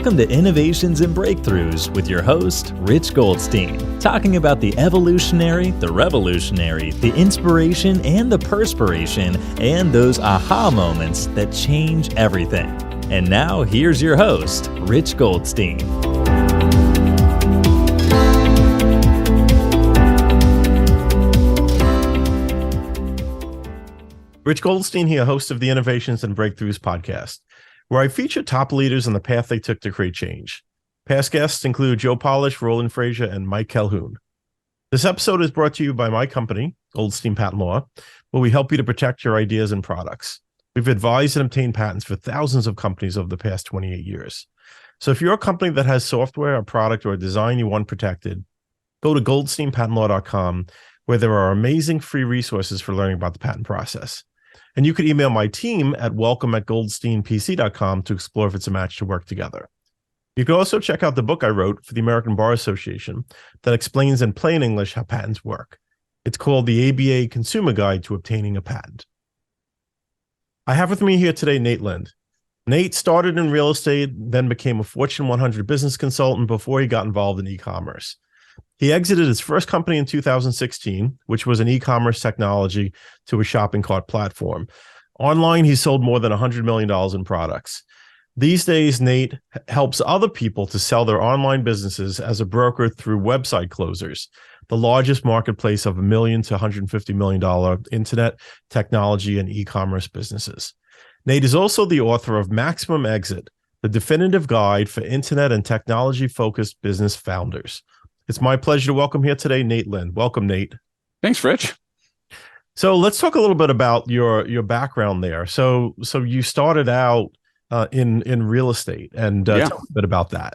Welcome to Innovations and Breakthroughs with your host, Rich Goldstein, talking about the evolutionary, the revolutionary, the inspiration and the perspiration, and those aha moments that change everything. And now, here's your host, Rich Goldstein. Rich Goldstein here, host of the Innovations and Breakthroughs podcast, where I feature top leaders on the path they took to create change. Past guests include Joe Polish, Roland Frazier, and Mike Calhoun. This episode is brought to you by my company, Goldstein Patent Law, where we help you to protect your ideas and products. We've advised and obtained patents for thousands of companies over the past 28 years. So if you're a company that has software, a product, or a design you want protected, go to goldsteinpatentlaw.com, where there are amazing free resources for learning about the patent process. And you could email my team at welcome@goldsteinpc.com to explore if it's a match to work together. You can also check out the book I wrote for the American Bar Association that explains in plain English how patents work. It's called the ABA Consumer Guide to Obtaining a Patent. I have with me here today Nate Lind. Nate started in real estate, then became a Fortune 100 business consultant before he got involved in e-commerce. He exited his first company in 2016, which was an e-commerce technology to a shopping cart platform. Online, he sold more than $100 million in products. These days, Nate helps other people to sell their online businesses as a broker through website closers, the largest marketplace of $1 million to $150 million internet, technology, and e-commerce businesses. Nate is also the author of Maximum Exit, the definitive guide for internet and technology-focused business founders. It's my pleasure to welcome here today, Nate Lind. Welcome, Nate. Thanks, Rich. So let's talk a little bit about your background there. So you started out in real estate, and tell me a bit about that.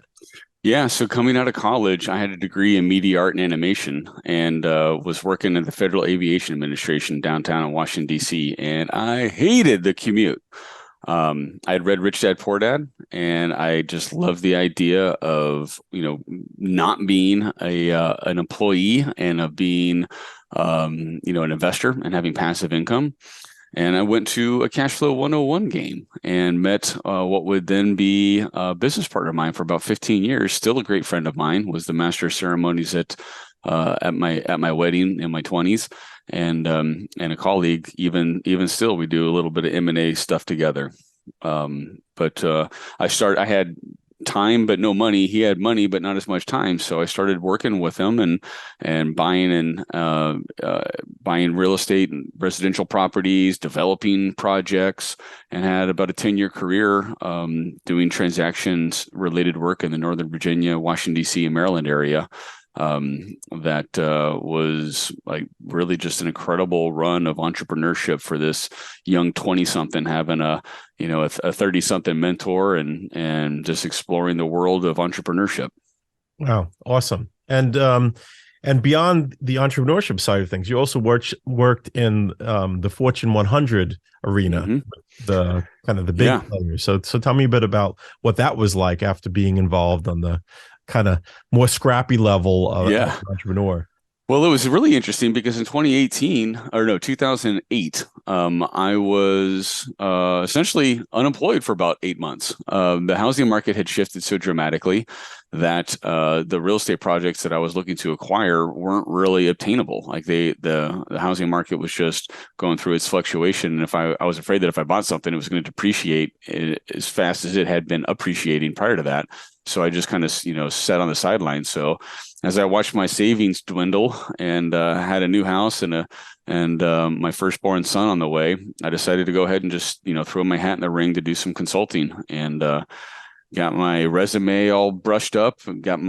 Yeah, so coming out of college, I had a degree in media art and animation, and was working at the Federal Aviation Administration downtown in Washington, D.C., and I hated the commute. I had read Rich Dad Poor Dad, and I just loved the idea of, not being an employee and of being, an investor and having passive income. And I went to a Cash Flow 101 game and met what would then be a business partner of mine for about 15 years. Still a great friend of mine, was the master of ceremonies at my wedding in my 20s. And a colleague, even still, we do a little bit of M&A stuff together. But I had time but no money. He had money but not as much time. So I started working with him and buying real estate and residential properties, developing projects, and had about a 10-year career doing transactions related work in the Northern Virginia, Washington, D.C., and Maryland area. That was like really just an incredible run of entrepreneurship for this young 20-something, having a 30-something mentor and just exploring the world of entrepreneurship. Wow, awesome! And beyond the entrepreneurship side of things, you also worked in the Fortune 100 arena, mm-hmm. the kind of the big players. So tell me a bit about what that was like after being involved on the kind of more scrappy level of entrepreneur. Well, it was really interesting because in 2008, I was essentially unemployed for about 8 months. The housing market had shifted so dramatically that the real estate projects that I was looking to acquire weren't really obtainable. Like the housing market was just going through its fluctuation. And if I was afraid that if I bought something, it was going to depreciate as fast as it had been appreciating prior to that. So I just kind of, sat on the sidelines. So as I watched my savings dwindle and had a new house and my firstborn son on the way, I decided to go ahead and just, throw my hat in the ring to do some consulting, and got my resume all brushed up, got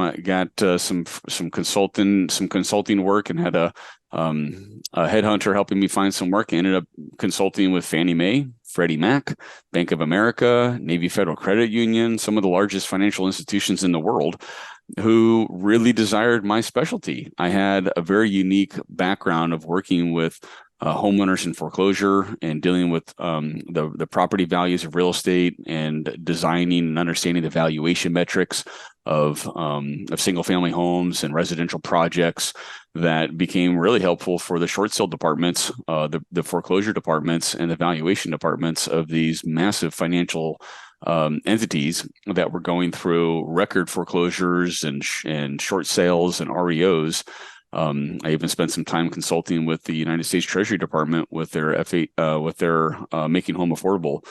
some consulting work, and had a headhunter helping me find some work. I ended up consulting with Fannie Mae, Freddie Mac, Bank of America, Navy Federal Credit Union, some of the largest financial institutions in the world, who really desired my specialty. I had a very unique background of working with homeowners in foreclosure and dealing with the property values of real estate and designing and understanding the valuation metrics of single family homes and residential projects that became really helpful for the short sale departments, the foreclosure departments, and the valuation departments of these massive financial entities that were going through record foreclosures and short sales and REOs. I even spent some time consulting with the United States Treasury Department with their Making Home Affordable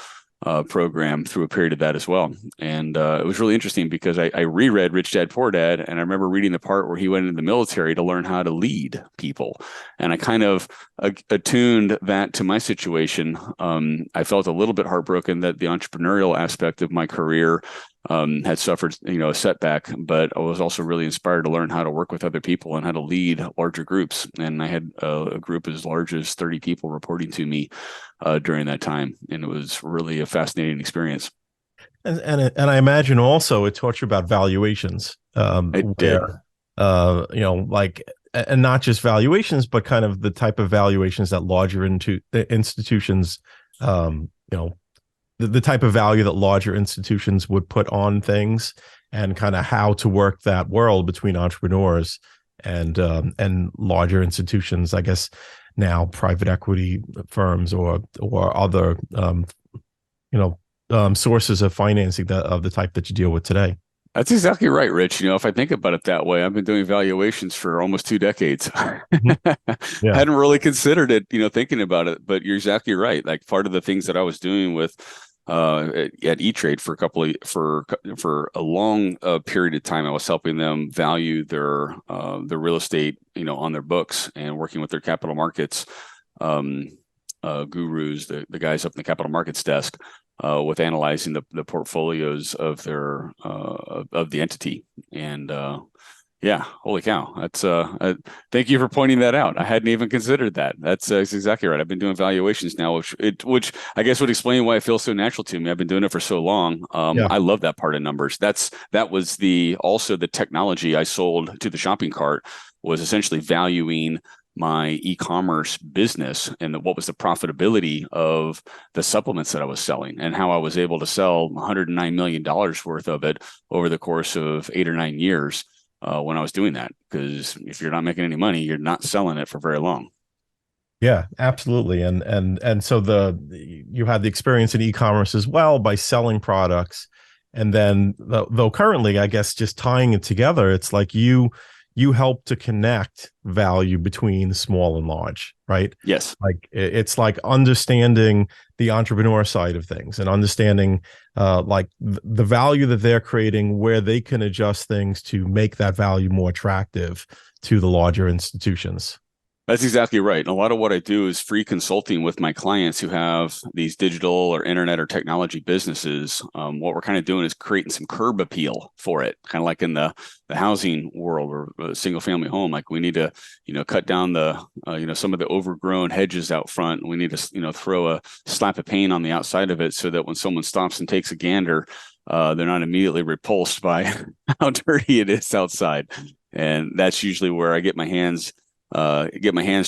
program through a period of that as well. And it was really interesting because I reread Rich Dad Poor Dad, and I remember reading the part where he went into the military to learn how to lead people. And I kind of attuned that to my situation. I felt a little bit heartbroken that the entrepreneurial aspect of my career had suffered, a setback, but I was also really inspired to learn how to work with other people and how to lead larger groups. And I had a group as large as 30 people reporting to me during that time, and it was really a fascinating experience. And I imagine also it taught you about valuations, It did. like, and not just valuations, but kind of the type of valuations that larger institutions, the type of value that larger institutions would put on things, and kind of how to work that world between entrepreneurs and larger institutions. I guess now private equity firms or other sources of financing of the type that you deal with today. That's exactly right, Rich. If I think about it that way, I've been doing valuations for almost 2 decades. Mm-hmm. Yeah. Hadn't really considered it, thinking about it, but you're exactly right. Like part of the things that I was doing with at E-Trade for a long period of time, I was helping them value their real estate, on their books, and working with their capital markets gurus, the guys up in the capital markets desk, with analyzing the portfolios of their of the entity. And yeah, holy cow! That's thank you for pointing that out. I hadn't even considered that. That's exactly right. I've been doing valuations now, which I guess would explain why it feels so natural to me. I've been doing it for so long. Yeah. I love that part of numbers. That was also the technology I sold to the shopping cart, was essentially valuing my e-commerce business and what was the profitability of the supplements that I was selling, and how I was able to sell $109 million worth of it over the course of 8 or 9 years when I was doing that. Because if you're not making any money, you're not selling it for very long. Yeah, absolutely. And so you had the experience in e-commerce as well by selling products. And then though currently, I guess, just tying it together, it's like you help to connect value between small and large, right? Yes. Like it's like understanding the entrepreneur side of things and understanding like the value that they're creating, where they can adjust things to make that value more attractive to the larger institutions. That's exactly right. And a lot of what I do is free consulting with my clients who have these digital or internet or technology businesses. What we're kind of doing is creating some curb appeal for it, kind of like in the housing world or a single family home. Like we need to, cut down the, some of the overgrown hedges out front. We need to, throw a slap of paint on the outside of it so that when someone stops and takes a gander, they're not immediately repulsed by how dirty it is outside. And that's usually where I get my hands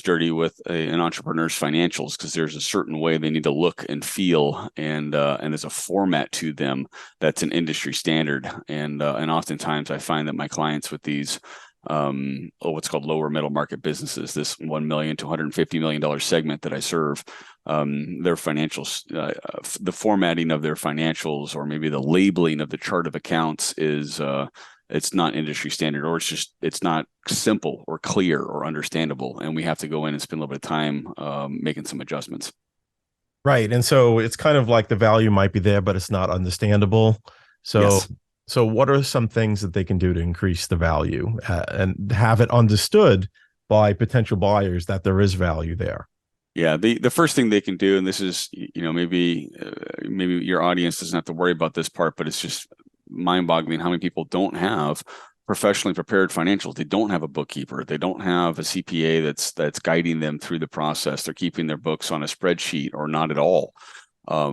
dirty with an entrepreneur's financials, because there's a certain way they need to look and feel, and there's a format to them that's an industry standard. And oftentimes I find that my clients with these what's called lower middle market businesses, this $1 million to $150 million segment that I serve, their financials, the formatting of their financials, or maybe the labeling of the chart of accounts is it's not industry standard, or it's not simple or clear or understandable. And we have to go in and spend a little bit of time making some adjustments. Right. And so it's kind of like the value might be there, but it's not understandable. So, yes. So what are some things that they can do to increase the value and have it understood by potential buyers that there is value there? Yeah, the first thing they can do, and this is, maybe your audience doesn't have to worry about this part, but it's just mind-boggling how many people don't have professionally prepared financials. They don't have a bookkeeper. They don't have a CPA that's guiding them through the process. They're keeping their books on a spreadsheet or not at all.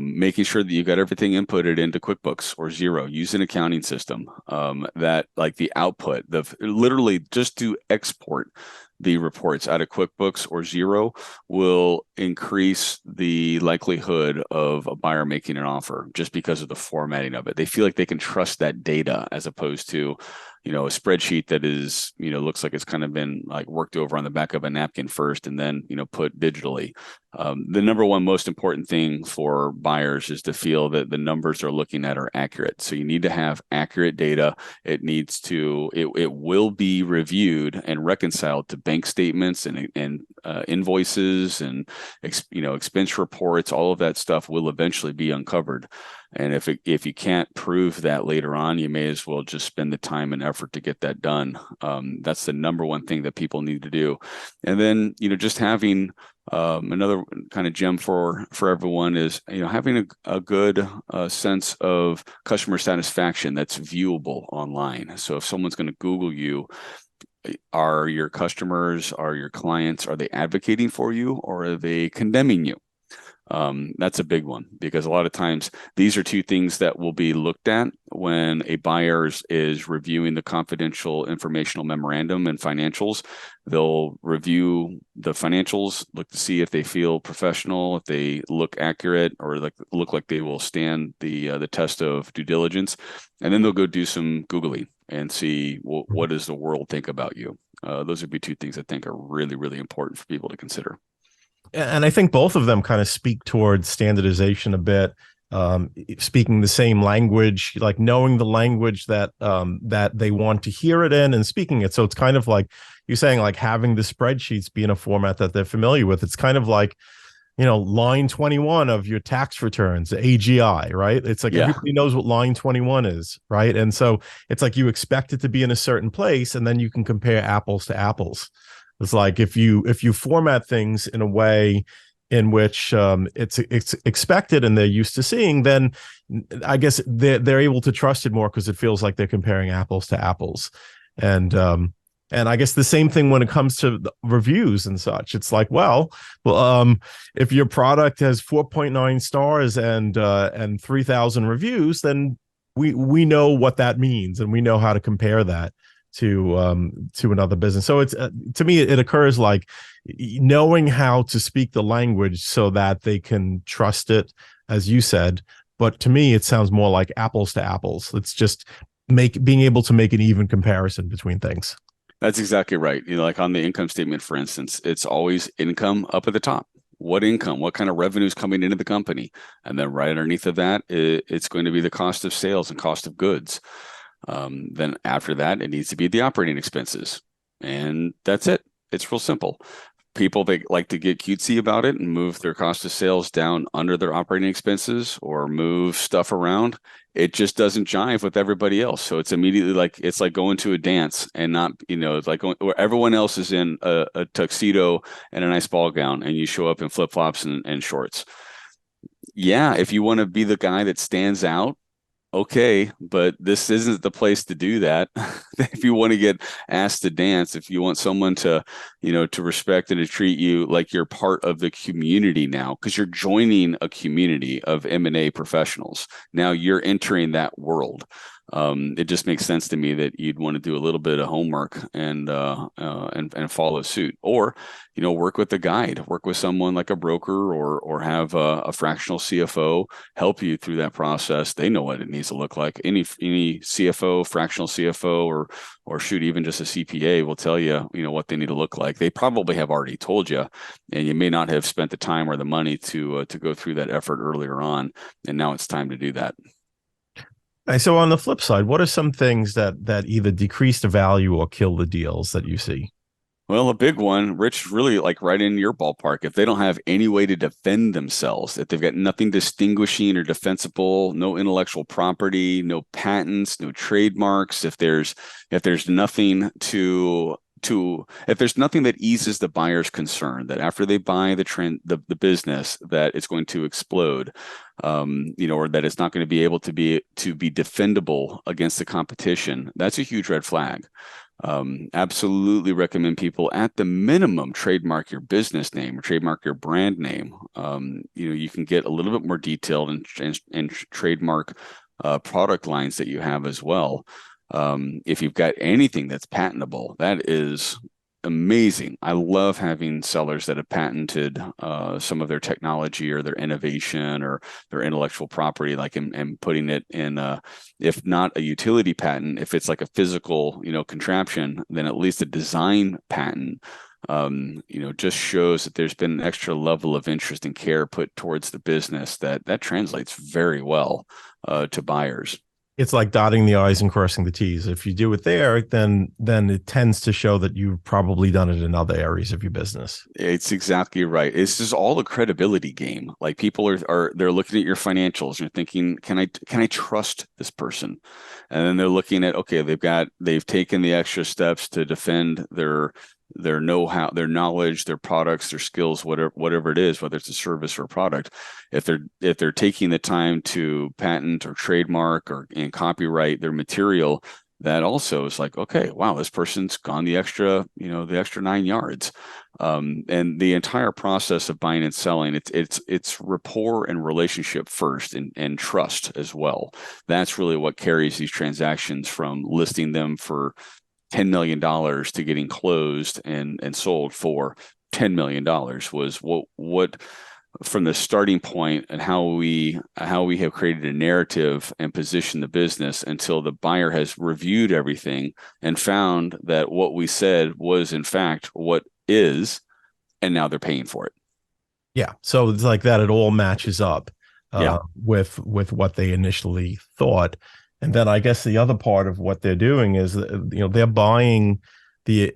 Making sure that you got everything inputted into QuickBooks or Xero. Use an accounting system that, like, the output, literally just to export the reports out of QuickBooks or Xero will increase the likelihood of a buyer making an offer just because of the formatting of it. They feel like they can trust that data as opposed to, a spreadsheet that is, looks like it's kind of been like worked over on the back of a napkin first and then, put digitally. The number one most important thing for buyers is to feel that the numbers they're looking at are accurate. So you need to have accurate data. It will be reviewed and reconciled to bank statements and invoices and, expense reports. All of that stuff will eventually be uncovered. And if you can't prove that later on, you may as well just spend the time and effort to get that done. That's the number one thing that people need to do. And then, just having another kind of gem for everyone is, having a good sense of customer satisfaction that's viewable online. So if someone's going to Google you, are your customers, are your clients, are they advocating for you or are they condemning you? That's a big one because a lot of times these are two things that will be looked at when a buyer is reviewing the confidential informational memorandum and financials. They'll review the financials, look to see if they feel professional, if they look accurate, or look like they will stand the test of due diligence, and then they'll go do some Googling and see what does the world think about you. Those would be two things I think are really, really important for people to consider. And I think both of them kind of speak towards standardization a bit, speaking the same language, like knowing the language that they want to hear it in and speaking it. So it's kind of like you're saying, like having the spreadsheets be in a format that they're familiar with. It's kind of like, line 21 of your tax returns, AGI, right? It's like everybody knows what line 21 is, right? And so it's like you expect it to be in a certain place, and then you can compare apples to apples. It's like if you format things in a way in which it's expected and they're used to seeing, then I guess they're able to trust it more because it feels like they're comparing apples to apples. And I guess the same thing when it comes to reviews and such. It's like, well, if your product has 4.9 stars and 3,000 reviews, then we know what that means and we know how to compare that to another business. So it's to me it occurs like knowing how to speak the language so that they can trust it, as you said. But to me it sounds more like apples to apples. It's just being able to make an even comparison between things. That's exactly right. Like on the income statement, for instance, it's always income up at the top. What income, what kind of revenue is coming into the company? And then right underneath of that, it's going to be the cost of sales and cost of goods. Then after that, it needs to be the operating expenses. And that's it. It's real simple. People, they like to get cutesy about it and move their cost of sales down under their operating expenses or move stuff around. It just doesn't jive with everybody else. So it's immediately like, it's like going to a dance and not, it's like where everyone else is in a tuxedo and a nice ball gown and you show up in flip-flops and shorts. Yeah, if you want to be the guy that stands out, okay, but this isn't the place to do that. If you want to get asked to dance, if you want someone to, to respect and to treat you like you're part of the community now, because you're joining a community of M&A professionals. Now you're entering that world. It just makes sense to me that you'd want to do a little bit of homework and follow suit, or work with a guide, work with someone like a broker or have a fractional CFO help you through that process. They know what it needs to look like. Any CFO, fractional CFO, or shoot, even just a CPA will tell you what they need to look like. They probably have already told you, and you may not have spent the time or the money to go through that effort earlier on, and now it's time to do that. So on the flip side, what are some things that either decrease the value or kill the deals that you see? Well, a big one, Rich, really like right in your ballpark. If they don't have any way to defend themselves, if they've got nothing distinguishing or defensible, no intellectual property, no patents, no trademarks, if there's nothing if there's nothing that eases the buyer's concern that after they buy the business that it's going to explode, or that it's not going to be able to be defendable against the competition, that's a huge red flag. Absolutely recommend people at the minimum trademark your business name or trademark your brand name. You can get a little bit more detailed and trademark product lines that you have as well. If you've got anything that's patentable, that is amazing. I love having sellers that have patented some of their technology or their innovation or their intellectual property, like and putting it in, if not a utility patent, if it's like a physical, contraption, then at least a design patent. Just shows that there's been an extra level of interest and care put towards the business that translates very well to buyers. It's like dotting the I's and crossing the T's. If you do it there, then it tends to show that you've probably done it in other areas of your business. It's exactly right. It's just all a credibility game. Like people are they're looking at your financials and you're thinking, can I trust this person? And then they're looking at, okay, they've taken the extra steps to defend their know-how, their knowledge, their products, their skills, whatever it is, whether it's a service or a product. If they're taking the time to patent or trademark and copyright their material, that also is like, okay, wow, this person's gone the extra 9 yards. And the entire process of buying and selling, it's rapport and relationship first, and trust as well. That's really what carries these transactions from listing them for $10 million to getting closed and sold for $10 million was what from the starting point, and how we have created a narrative and positioned the business until the buyer has reviewed everything and found that what we said was in fact what is, and now they're paying for it. Yeah. So it's like that. It all matches up Yeah. with what they initially thought. And then I guess the other part of what they're doing is, they're buying the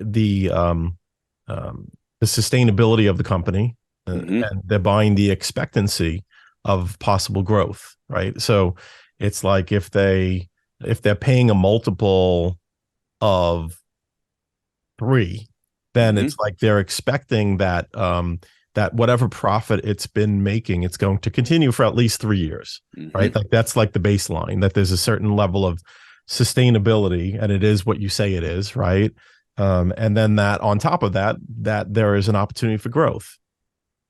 sustainability of the company, Mm-hmm. and they're buying the expectancy of possible growth, right? So it's like if they're paying a multiple of 3, then Mm-hmm. it's like they're expecting that that whatever profit it's been making, it's going to continue for at least 3 years, Mm-hmm. right? Like that's like the baseline, that there's a certain level of sustainability, and it is what you say it is, right? And then that on top of that there is an opportunity for growth.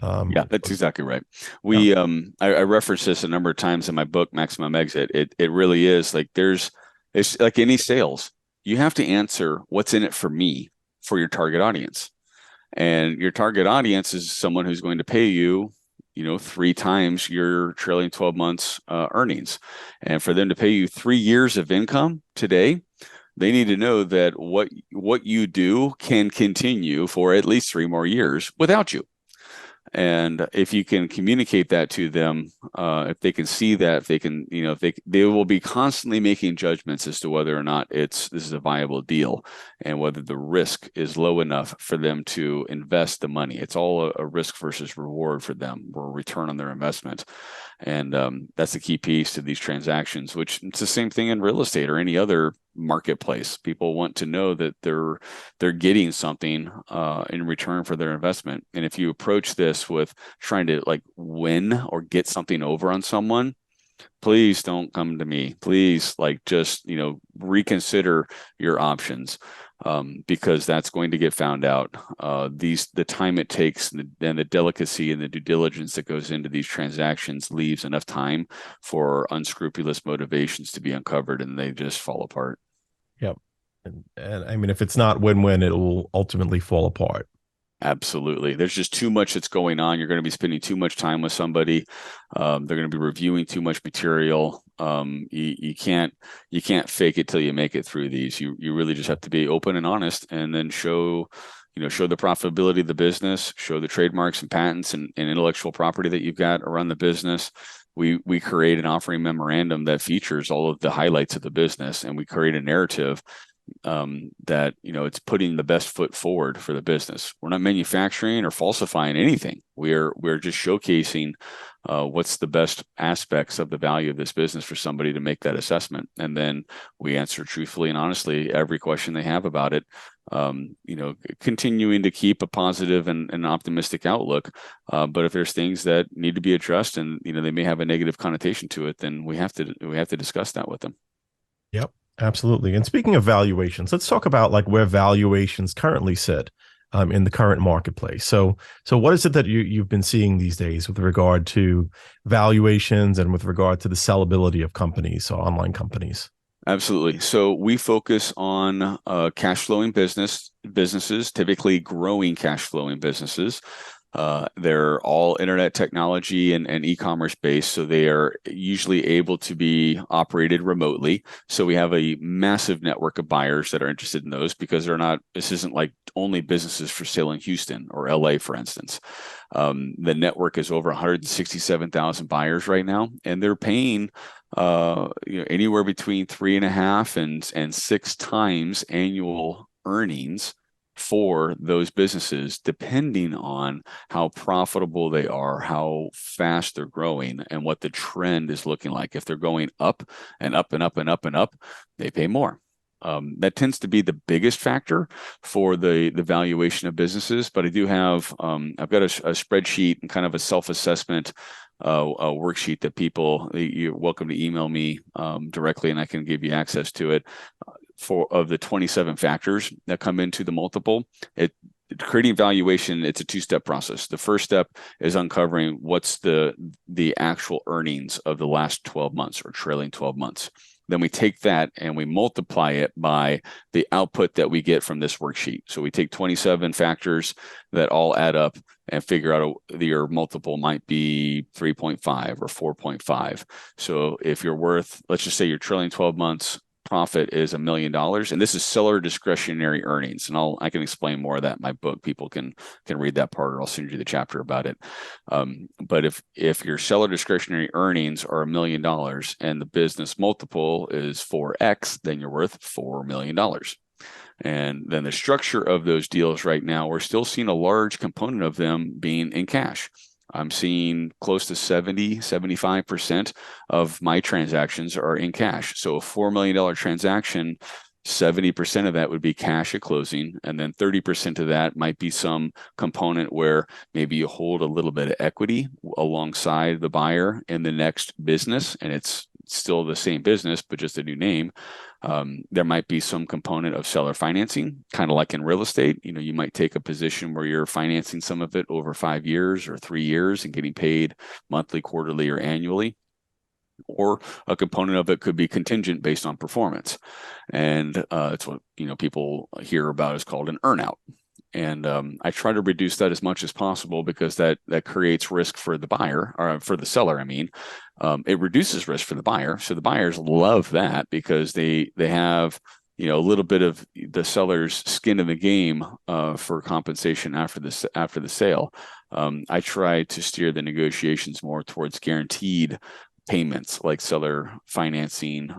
Yeah, that's exactly right. Yeah. I reference this a number of times in my book, Maximum Exit. It really is like it's like any sales. You have to answer what's in it for me, for your target audience. And your target audience is someone who's going to pay you, 3 times your trailing 12 months earnings. And for them to pay you 3 years of income today, they need to know that what you do can continue for at least 3 more years without you. And if you can communicate that to them, if they can see that, if they can, if they will be constantly making judgments as to whether or not this is a viable deal, and whether the risk is low enough for them to invest the money. It's all a risk versus reward for them, or return on their investment. And that's the key piece to these transactions, which it's the same thing in real estate or any other marketplace. People want to know that they're getting something in return for their investment. And if you approach this with trying to like win or get something over on someone, please don't come to me. Please, just reconsider your options, because that's going to get found out. The time it takes and the delicacy and the due diligence that goes into these transactions leaves enough time for unscrupulous motivations to be uncovered, and they just fall apart. Yep. And I mean, if it's not win-win, it will ultimately fall apart. Absolutely. There's just too much that's going on. You're going to be spending too much time with somebody. They're going to be reviewing too much material. You can't fake it till you make it through these. You really just have to be open and honest, and then show the profitability of the business, show the trademarks and patents and intellectual property that you've got around the business. We create an offering memorandum that features all of the highlights of the business, and we create a narrative that it's putting the best foot forward for the business. We're not manufacturing or falsifying anything. We're just showcasing what's the best aspects of the value of this business for somebody to make that assessment, and then we answer truthfully and honestly every question they have about it. Continuing to keep a positive and optimistic outlook, but if there's things that need to be addressed and they may have a negative connotation to it, then we have to discuss that with them. Yep. Absolutely. And speaking of valuations, let's talk about like where valuations currently sit in the current marketplace. So what is it that you've been seeing these days with regard to valuations and with regard to the sellability of companies or online companies? Absolutely. So we focus on cash flowing businesses, typically growing cash flowing businesses. They're all internet technology and e-commerce based, so they are usually able to be operated remotely. So we have a massive network of buyers that are interested in those because this isn't like only businesses for sale in Houston or LA, for instance. The network is over 167,000 buyers right now, and they're paying anywhere between 3.5 and 6 times annual earnings for those businesses, depending on how profitable they are, how fast they're growing, and what the trend is looking like. If they're going up and up and up and up and up, they pay more. That tends to be the biggest factor for the valuation of businesses. But I do have I've got a spreadsheet and kind of a self-assessment a worksheet that you're welcome to email me directly, and I can give you access to it of the 27 factors that come into the multiple. Creating valuation, it's a two-step process. The first step is uncovering what's the actual earnings of the last 12 months or trailing 12 months. Then we take that and we multiply it by the output that we get from this worksheet. So we take 27 factors that all add up and figure out your multiple might be 3.5 or 4.5. So if you're worth, let's just say your trailing 12 months profit is $1 million, and this is seller discretionary earnings, and I can explain more of that in my book. People can read that part, or I'll send you the chapter about it. But if your seller discretionary earnings are $1 million and the business multiple is 4x, then you're worth $4 million. And then the structure of those deals right now, we're still seeing a large component of them being in cash. I'm seeing close to 75% of my transactions are in cash. So a $4 million transaction, 70% of that would be cash at closing. And then 30% of that might be some component where maybe you hold a little bit of equity alongside the buyer in the next business. And it's still the same business, but just a new name. There might be some component of seller financing, kind of like in real estate. You might take a position where you're financing some of it over 5 years or 3 years and getting paid monthly, quarterly, or annually. Or a component of it could be contingent based on performance. And it's what people hear about is called an earnout. And I try to reduce that as much as possible because that creates risk for the buyer, or for the seller. I mean, it reduces risk for the buyer. So the buyers love that because they have a little bit of the seller's skin in the game for compensation after the sale. I try to steer the negotiations more towards guaranteed payments like seller financing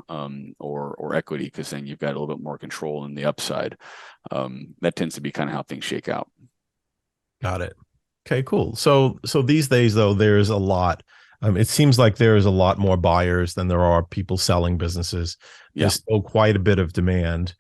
or equity, because then you've got a little bit more control in the upside. That tends to be kind of how things shake out. Got it. Okay, cool. So these days, though, there's a lot. It seems like there is a lot more buyers than there are people selling businesses. Yeah. There's still quite a bit of demand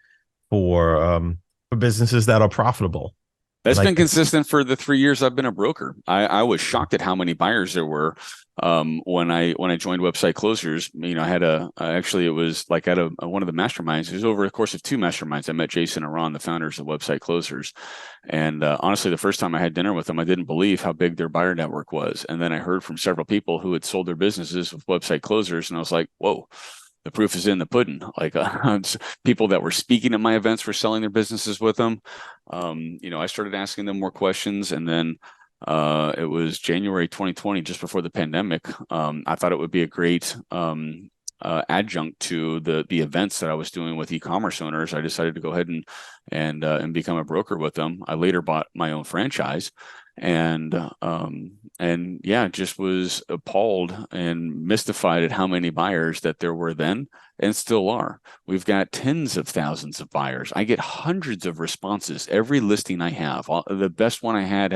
for businesses that are profitable. That's been consistent for the 3 years I've been a broker. I was shocked at how many buyers there were when I joined Website Closers. I had actually it was like at one of the masterminds. It was over the course of 2 masterminds. I met Jason and Ron, the founders of Website Closers, and honestly, the first time I had dinner with them, I didn't believe how big their buyer network was. And then I heard from several people who had sold their businesses with Website Closers, and I was like, whoa. The proof is in the pudding. Like people that were speaking at my events were selling their businesses with them. I started asking them more questions, and then it was January 2020, just before the pandemic. I thought it would be a great adjunct to the events that I was doing with e-commerce owners. I decided to go ahead and become a broker with them. I later bought my own franchise, and just was appalled and mystified at how many buyers that there were then and still are. We've got tens of thousands of buyers. I get hundreds of responses every listing I have. The best one I had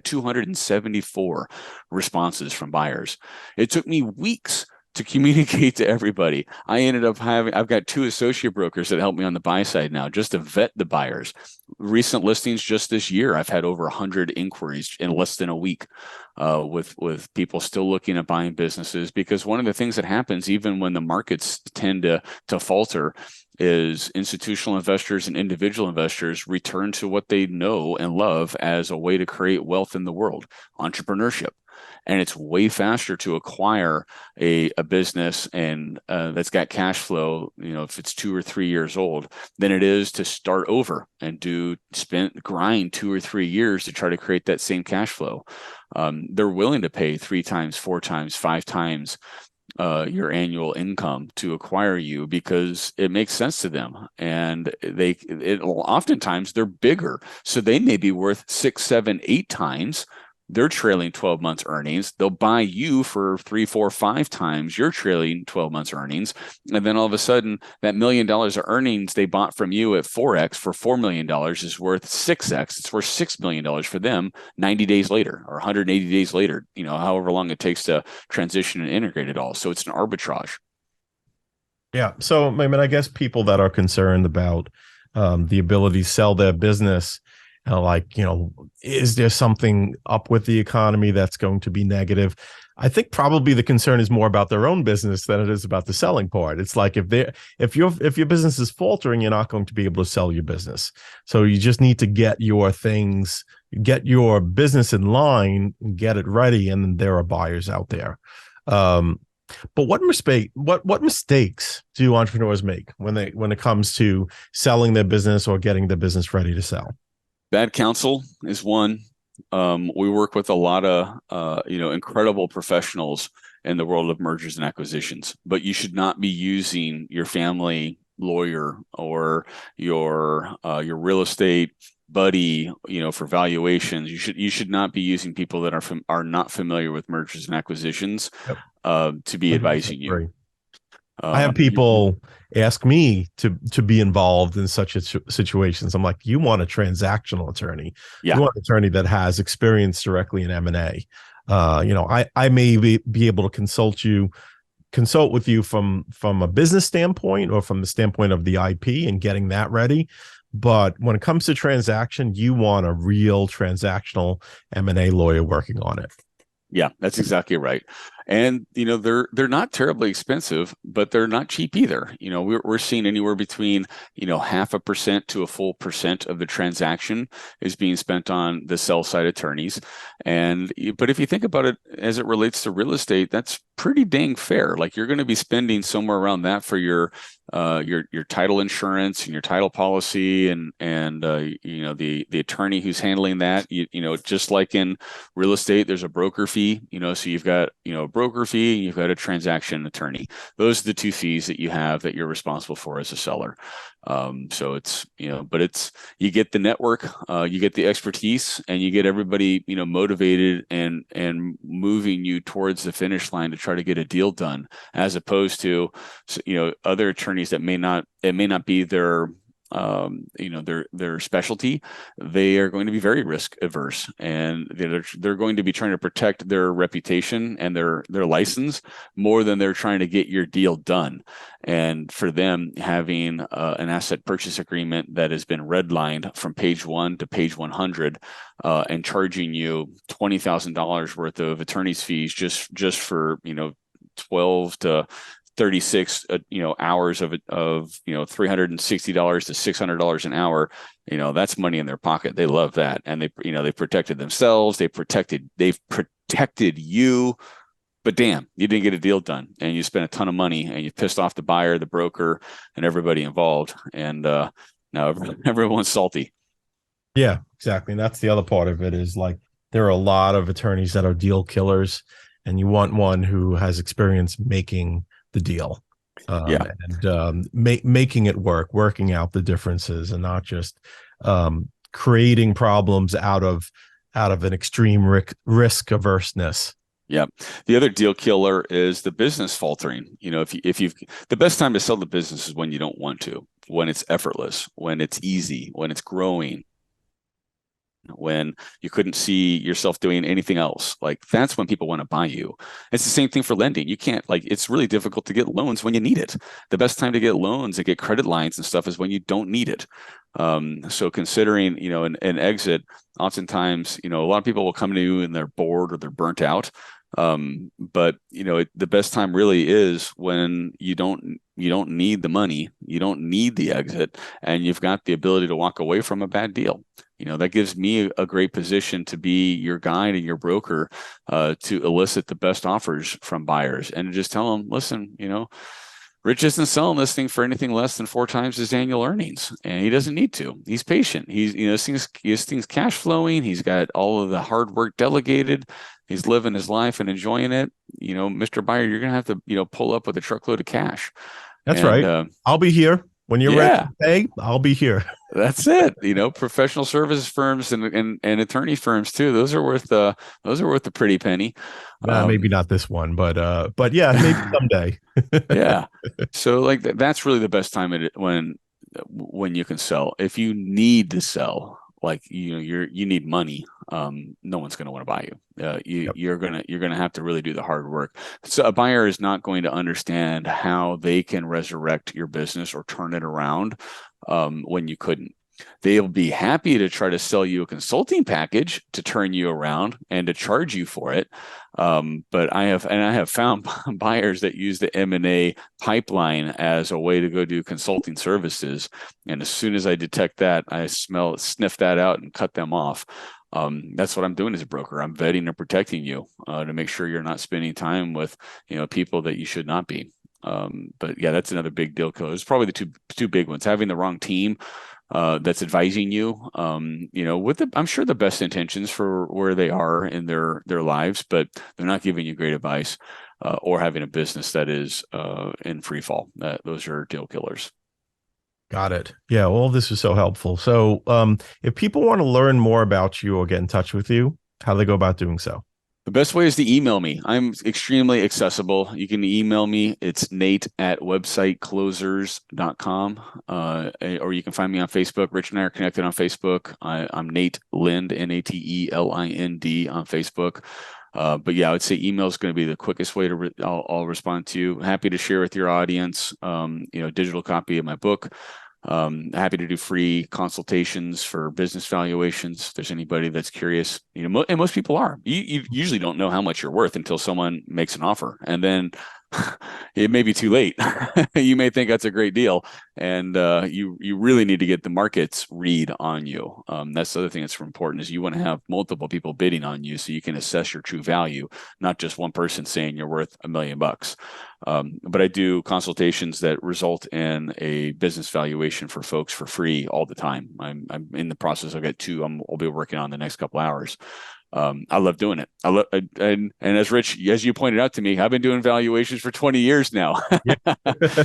274 responses from buyers. It took me weeks to communicate to everybody. I've got 2 associate brokers that help me on the buy side now just to vet the buyers. Recent listings just this year, I've had over 100 inquiries in less than a week with people still looking at buying businesses, because one of the things that happens even when the markets tend to falter is institutional investors and individual investors return to what they know and love as a way to create wealth in the world, entrepreneurship. And it's way faster to acquire a business and that's got cash flow, if it's 2 or 3 years old, than it is to start over and grind 2 or 3 years to try to create that same cash flow. They're willing to pay 3 times, 4 times, 5 times your annual income to acquire you because it makes sense to them, and oftentimes they're bigger, so they may be worth 6, 7, 8 times their trailing 12 months earnings. They'll buy you for 3, 4, 5 times your trailing 12 months earnings. And then all of a sudden that $1 million of earnings they bought from you at 4X for $4 million is worth 6X. It's worth $6 million for them 90 days later or 180 days later, however long it takes to transition and integrate it all. So it's an arbitrage. Yeah. So, I guess people that are concerned about the ability to sell their business, is there something up with the economy that's going to be negative? I think probably the concern is more about their own business than it is about the selling part. It's like if your business is faltering, you're not going to be able to sell your business. So you just need to get your business in line, get it ready, and then there are buyers out there. But what mistakes do entrepreneurs make when it comes to selling their business or getting their business ready to sell? Bad counsel is one. We work with a lot of incredible professionals in the world of mergers and acquisitions, but you should not be using your family lawyer or your real estate buddy, for valuations. You should not be using people that are not familiar with mergers and acquisitions. Yep. To be advising you. I have people ask me to be involved in such situations. I'm like, you want a transactional attorney. Yeah. You want an attorney that has experience directly in M&A. I may be able to consult with you from a business standpoint or from the standpoint of the IP and getting that ready. But when it comes to transaction, you want a real transactional M&A lawyer working on it. Yeah, that's exactly right. And they're not terribly expensive, but they're not cheap either. We're seeing anywhere between 0.5% to a full percent of the transaction is being spent on the sell side attorneys. But if you think about it as it relates to real estate, that's pretty dang fair. Like you're going to be spending somewhere around that for your title insurance and your title policy and the attorney who's handling that. Just like in real estate, there's a broker fee. So you've got a broker fee and you've got a transaction attorney. Those are the 2 fees that you have that you're responsible for as a seller. So it's but you get the network, you get the expertise, and you get everybody motivated and moving you towards the finish line to try to get a deal done, as opposed to other attorneys that may not be their specialty. They are going to be very risk averse, and they're going to be trying to protect their reputation and their license more than they're trying to get your deal done. And for them, having an asset purchase agreement that has been redlined from page 1 to page 100 and charging you $20,000 worth of attorney's fees just for 12 to 36 hours of $360 to $600 an hour, that's money in their pocket. They love that, and they protected themselves, they've protected you, but damn, you didn't get a deal done, and you spent a ton of money, and you pissed off the buyer, the broker, and everybody involved, and now everyone's salty. Yeah, exactly. And that's the other part of it, is like there are a lot of attorneys that are deal killers, and you want one who has experience making the deal, making it working out the differences, and not just creating problems out of an extreme risk averseness. Yeah. The other deal killer is the business faltering. If you've the best time to sell the business is when you don't want to, when it's effortless, when it's easy, when it's growing, when you couldn't see yourself doing anything else. Like that's when people want to buy you. It's the same thing for lending. You can't, it's really difficult to get loans when you need it. The best time to get loans and get credit lines and stuff is when you don't need it. So considering, an exit, oftentimes, a lot of people will come to you and they're bored or they're burnt out. But the best time really is when you don't need the money, you don't need the exit, and you've got the ability to walk away from a bad deal. That gives me a great position to be your guide and your broker, to elicit the best offers from buyers and just tell them, listen, Rich isn't selling this thing for anything less than 4 times his annual earnings, and he doesn't need to. He's patient. This thing's cash flowing. He's got all of the hard work delegated. He's living his life and enjoying it. Mr. Buyer, you're going to have to, pull up with a truckload of cash. That's right. I'll be here when you're ready to pay. I'll be here. That's it. Professional services firms and attorney firms too. Those are worth the pretty penny. Maybe not this one, but yeah, maybe someday. Yeah. So that's really the best time when you can sell. If you need to sell, you need money, no one's going to want to buy you. You're gonna have to really do the hard work. So a buyer is not going to understand how they can resurrect your business or turn it around when you couldn't. They'll be happy to try to sell you a consulting package to turn you around and to charge you for it. But I have found buyers that use the M&A pipeline as a way to go do consulting services. And as soon as I detect that, I sniff that out and cut them off. That's what I'm doing as a broker. I'm vetting and protecting you to make sure you're not spending time with people that you should not be. But yeah, that's another big deal killer. It's probably the two big ones. Having the wrong team that's advising you, with I'm sure the best intentions for where they are in their lives, but they're not giving you great advice, or having a business that is in free fall. Those are deal killers. Got it. Yeah. All this is so helpful. So if people want to learn more about you or get in touch with you, how do they go about doing so? The best way is to email me. I'm extremely accessible. You can email me. It's nate@websiteclosers.com. Or you can find me on Facebook. Rich and I are connected on Facebook. I'm Nate Lind, NateLind on Facebook. But yeah, I would say email is going to be the quickest way to I'll respond to you. Happy to share with your audience, digital copy of my book. Happy to do free consultations for business valuations. If there's anybody that's curious, and most people are. You usually don't know how much you're worth until someone makes an offer, and then it may be too late. You may think that's a great deal, and you really need to get the market's read on you. That's the other thing that's important is you want to have multiple people bidding on you so you can assess your true value, not just one person saying you're worth $1 million. But I do consultations that result in a business valuation for folks for free all the time. I'm in the process. I've got 2 I'll be working on the next couple hours. I love doing it. And as Rich, as you pointed out to me, I've been doing valuations for 20 years now.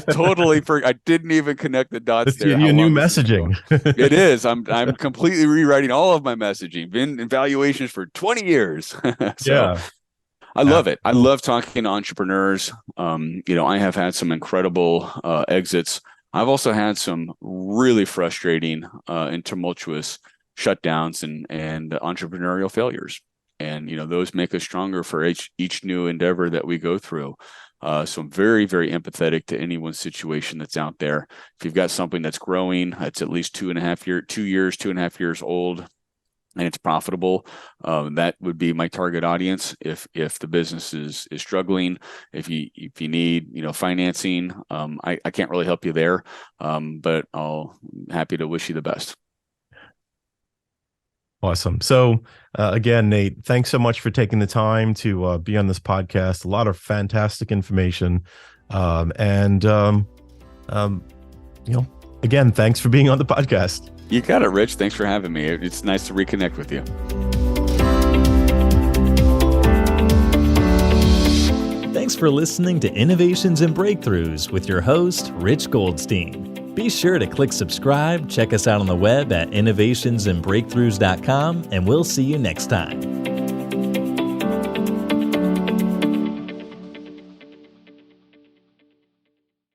Totally. I didn't even connect the dots there. Your new messaging. It is. I'm completely rewriting all of my messaging. Been in valuations for 20 years. Yeah. I love it. I love talking to entrepreneurs. I have had some incredible exits. I've also had some really frustrating and tumultuous shutdowns and entrepreneurial failures. And, those make us stronger for each new endeavor that we go through. So I'm very, very empathetic to anyone's situation that's out there. If you've got something that's growing, that's at least 2.5 years old, and it's profitable, that would be my target audience. If the business is struggling, if you need financing, I can't really help you there, but I'll happy to wish you the best. Awesome. So again, Nate, thanks so much for taking the time to be on this podcast. A lot of fantastic information, again, thanks for being on the podcast. You got it, Rich. Thanks for having me. It's nice to reconnect with you. Thanks for listening to Innovations and Breakthroughs with your host, Rich Goldstein. Be sure to click subscribe, check us out on the web at innovationsandbreakthroughs.com, and we'll see you next time.